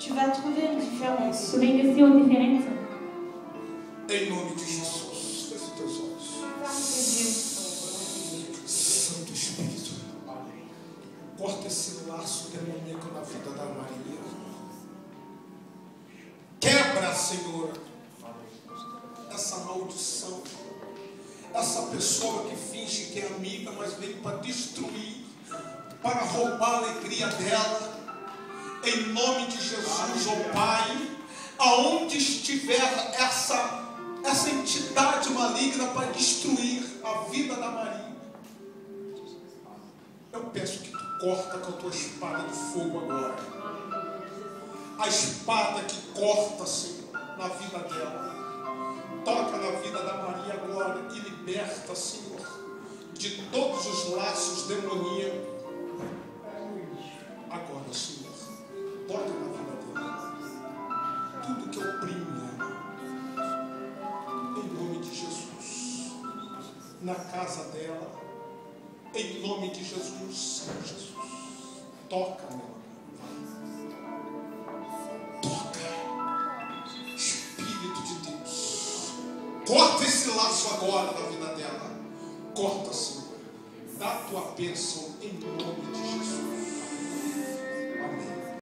tu vas trouver une différence. Tu vas investir une différence. Em nome de Jesus. Feche os teus olhos. Santo Espírito, corta esse laço demoníaco na vida da Maria. Quebra, Senhor, essa maldição. Essa pessoa que finge que é amiga, mas veio para destruir, para roubar a alegria dela. Em nome de Jesus, ó Pai, aonde estiver essa entidade maligna para destruir a vida da Maria, eu peço que tu corta com a tua espada de fogo agora. A espada que corta, Senhor, na vida dela. Toca na vida da Maria agora e liberta, Senhor, de todos os laços demoníacos. Agora, Senhor, toca na vida dela. Tudo que oprime ela, em nome de Jesus. Na casa dela, em nome de Jesus, Senhor Jesus. Toca nela. Corta esse laço agora da vida dela. Corta, Senhor. Dá a tua bênção em nome de Jesus.